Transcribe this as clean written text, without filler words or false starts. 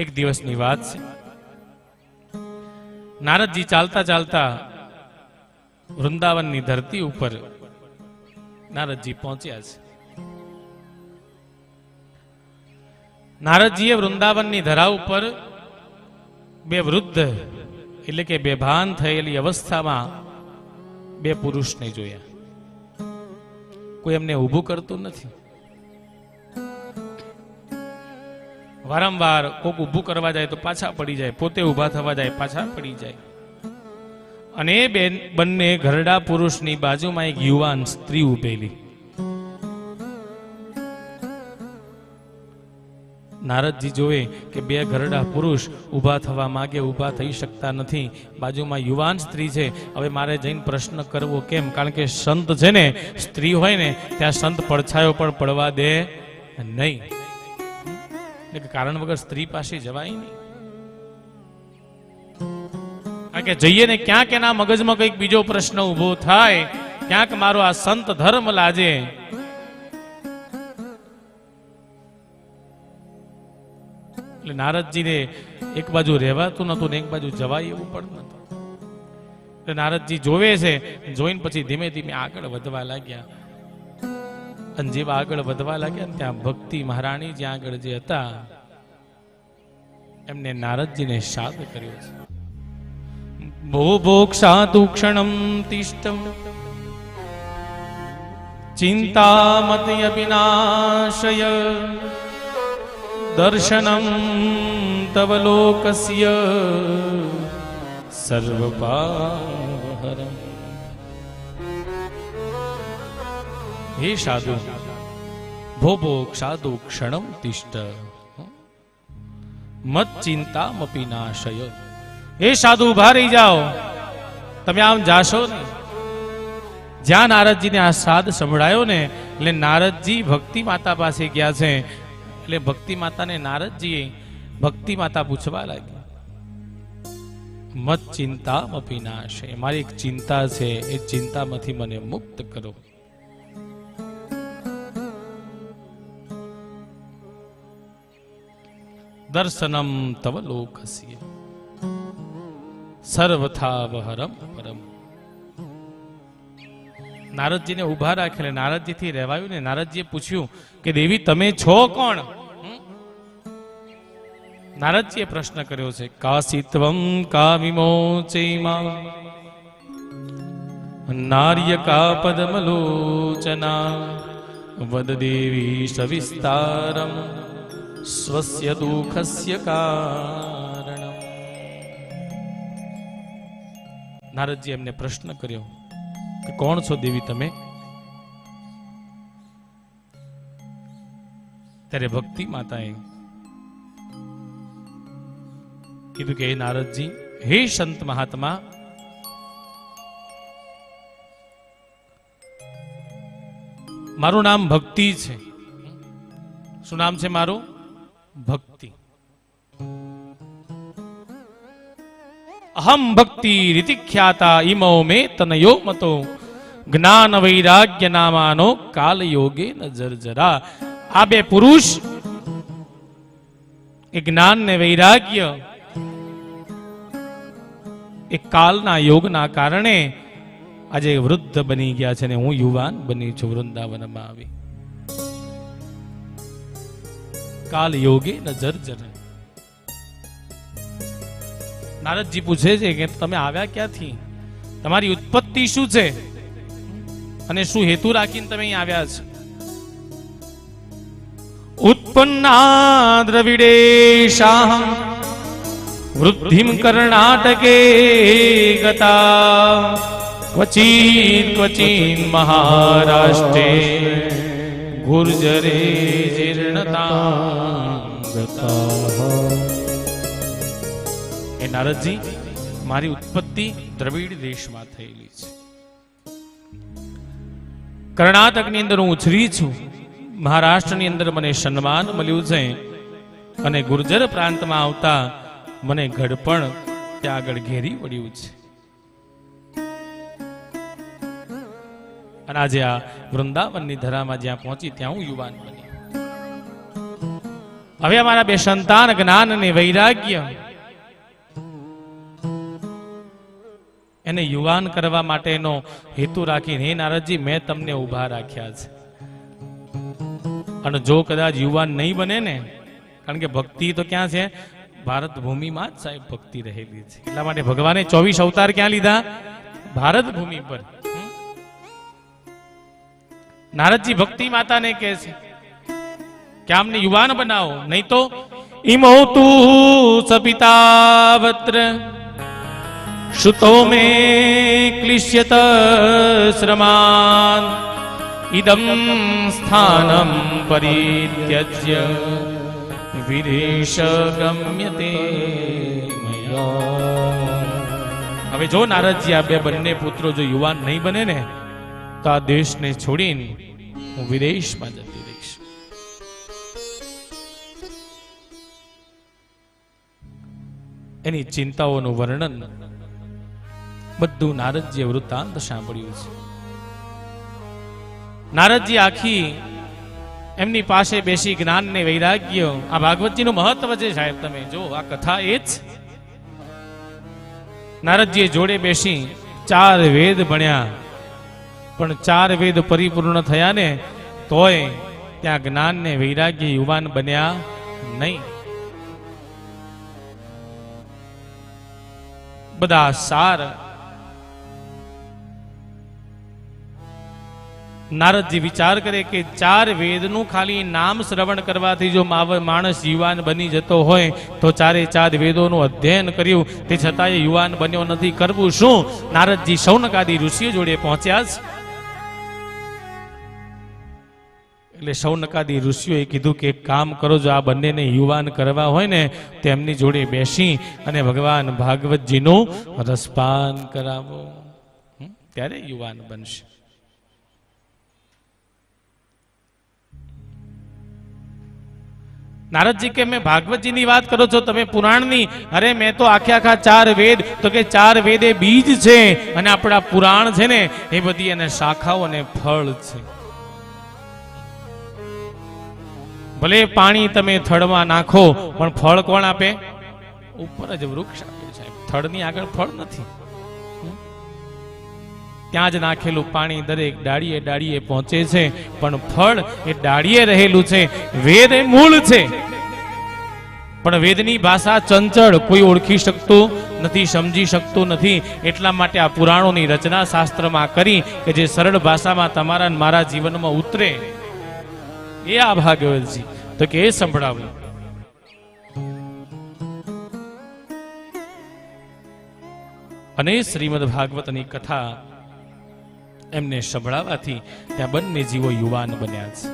એક દિવસની વાત છે. નારદજી ચાલતા ચાલતા વૃંદાવનની ધરતી ઉપર નારદજી પહોંચ્યા છે. નારદજીએ વૃંદાવનની ધરા ઉપર બે વૃદ્ધ એટલે કે બેભાન થયેલી અવસ્થામાં બે પુરુષને જોયા. કોઈ એમને ઊભું કરતું નથી. વારંવાર કોક ઊભું કરવા જાય તો પાછા પડી જાય, પોતે ઊભા થવા જાય પાછા પડી જાય. અને એ બંને ઘરડા પુરુષની બાજુમાં એક યુવાન સ્ત્રી ઊભેલી. નારદજી જોવે કે બે ઘરડા પુરુષ ઊભા થવા માંગે, ઊભા થઈ શકતા નથી. બાજુમાં યુવાન સ્ત્રી છે. હવે મારે જઈને પ્રશ્ન કરવો કેમ? કારણ કે સંત છે ને, સ્ત્રી હોય ને ત્યાં સંત પડછાયો પણ પડવા દે નહીં. એટલે કારણ વગર સ્ત્રી પાસે જવાય નહીં. કારણ કે જઈએ ને ક્યાંક એના મગજમાં કંઈક બીજો પ્રશ્ન ઉભો થાય, ક્યાંક મારો આ સંત ધર્મ લાજે. એટલે નારદજીને એક બાજુ રહેવાતું નતું ને એક બાજુ જવાય એવું પણ નતું. એટલે નારદજી જોવે છે, જોઈને પછી ધીમે ધીમે આગળ વધવા લાગ્યા. અને જેવા આગળ વધવા લાગ્યા ને ત્યાં ભક્તિ મહારાણી જ્યાં આગળ જે હતા એમને નારદજીને શાદ કર્યો છે. ભો ભોક્ષાતુ ક્ષણમ તિષ્ઠમ ચિંતામતિ અવિનાશય દર્શનમ તવ લોકસ્ય સર્વપાવહરમ. હે સાધુ, ભો સાધુ ક્ષણમ તિષ્ઠ મત ચિંતામપી નાશય. હે સાધુ, ઉભા રહી જાઓ, તમે આમ જાશો ને. જ્યાં નારદજીને આ સાદ સંભળાયો ને એટલે નારદજી ભક્તિ માતા પાસે ગયા છે. એટલે ભક્તિ માતાને નારદજીએ ભક્તિ માતા પૂછવા લાગી, મત ચિંતામપી નાશય, મારી એક ચિંતા છે, એ ચિંતામાંથી મને મુક્ત કરો. દર્શનમ તવ લોકસ્ય સર્વથાવહરમ પરમ. નારદજીને ઉભા રાખે, નારદજી થી રહેવાયું ને. નારદજીએ પૂછ્યું કે દેવી તમે છો કોણ? નારદજીએ પ્રશ્ન કર્યો છે, કાશિત્વમ કામિમોચૈમા નાર્યકા પદ્મલોચના વદ દેવી સવિસ્તારમ સ્વસ્ય દુઃખસ્ય કારણમ. નારદજી એમને પ્રશ્ન કર્યો કે કોણ છો દેવી તમે? ત્યારે ભક્તિ માતાએ કીધું કે હે નારદજી, હે સંત મહાત્મા, મારું નામ ભક્તિ છે. શું નામ છે મારું? ભક્તિ. અહમ ભક્તિ રીતિ ખ્યાતા ઇમો મે તનયો મતો જ્ઞાન વૈરાગ્ય નામાનો કાલ યોગે ન જર્જરા. આ બે પુરુષ એ જ્ઞાન ને વૈરાગ્ય એ કાલના યોગના કારણે આજે વૃદ્ધ બની ગયા છે ને હું યુવાન બની છું. વૃંદાવનમાં આવી કાલ યોગે ન જર્જર. નારદજી પૂછે છે કે તમે આવ્યા ક્યાંથી? તમારી ઉત્પત્તિ શું છે અને શું હેતુ રાખીને તમે અહીં આવ્યા છો? ઉત્પન્ના દ્રવિડેશાહ વૃદ્ધિમ કર્ણાટકે ગતા ક્વચિન મહારાષ્ટ્રે ગુર્જરે જીર્ણતા ગતા. એ નારદજી, મારી ઉત્પત્તિ દ્રવિડ દેશમાં થયેલી છે. કર્ણાટકની અંદર હું ઉછરી છું. મહારાષ્ટ્રની અંદર મને સન્માન મળ્યું છે અને ગુર્જર પ્રાંતમાં આવતા મને ઘડપણ ત્યાં આગળ ઘેરી વળ્યું છે. અને આજે આ વૃંદાવનની ધરામાં જ્યાં પહોંચી ત્યાં હું યુવાન બની. હવે અમારા બે સંતાન જ્ઞાન અને વૈરાગ્ય એને યુવાન કરવા માટેનો હેતુ રાખીને હે નારદજી મેં તમને ઉભા રાખ્યા છે. અને જો કદાચ યુવાન નહીં બને ને, કારણ કે ભક્તિ તો ક્યાં છે? ભારત ભૂમિમાં જ સાહેબ ભક્તિ રહેલી છે. એટલા માટે ભગવાને 24 અવતાર ક્યાં લીધા? ભારત ભૂમિ પર. નારદજી ભક્તિ માતાને કહે છે કે આમને યુવાન બનાવો, નહીં તો ઇમૌતુ સપિતાવત્ર શુતો મે ક્લિશ્યત શ્રમાન ઇદમ સ્થાનમ પરિત્યજ્ય વિદેશ ગમ્યતે મયા. હવે જો નારદજી આ બે બંને પુત્રો જો યુવાન નહીં બને ને તો આ દેશને છોડીને હું વિદેશમાં જતી રહીશ. એની ચિંતાઓનું વર્ણન બધું નારદજીએ વૃત્તાંત સાંભળ્યું છે. નારદજી આખી એમની પાસે બેસી જ્ઞાન ને વૈરાગ્ય, આ ભાગવતજીનું મહત્વ છે સાહેબ. તમે જો આ કથા એ જ નારદજીએ જોડે બેસી 4 વેદ ભણ્યા, પણ 4 વેદ પરિપૂર્ણ થયા ને તોય ત્યાં જ્ઞાન ને વૈરાગ્ય યુવાન બન્યા નહીં. બધા સાર નારદજી વિચાર કરે કે 4 વેદનું ખાલી નામ શ્રવણ કરવાથી જો માણસ યુવાન બની જતો હોય તો 4 વેદોનું અધ્યયન કર્યું તે છતાંય યુવાન બન્યો નથી. કરવું શું? નારદજી શૌનકાદી ઋષિઓ જોડે પહોંચ્યા છે. એટલે શૌનકાદી ઋષિઓએ કીધું કે એક કામ કરો, જો આ બંનેને યુવાન કરવા હોય ને તો એમની જોડે બેસી અને ભગવાન ભાગવતજીનું રસપાન કરાવો, ત્યારે યુવાન બનશે. નારદજી કે મેં ભાગવતજીની વાત કરો છો, તમે પુરાણની? અરે મેં તો આખા 4 વેદ, તો કે 4 વેદ એ બીજ છે અને આપણા પુરાણ છે ને એ બધી એને શાખાઓ અને ફળ છે. ભલે પાણી તમે થડમાં નાખો પણ ફળ કોણ આપે? ઉપર જ વૃક્ષ આપે સાહેબ. થડની આગળ ફળ નથી. ત્યાં જ નાખેલું પાણી દરેક ડાળીએ ડાળીએ પહોંચે છે, પણ ફળ એ ડાળીએ રહેલું છે. વેદ એ મૂળ છે, પણ વેદની ભાષા ચંચળ, કોઈ ઓળખી શકતું નથી, સમજી શકતું નથી. એટલા માટે આ પુરાણોની રચના શાસ્ત્રમાં કરી કે જે સરળ ભાષામાં તમારા મારા જીવનમાં ઉતરે. એ આ ભાગવતજી તો કે એ સંભળાવ્યું. અને શ્રીમદ ભાગવતની કથા એમને સંભળાવાથી ત્યાં બંને જીવો યુવાન બન્યા છે.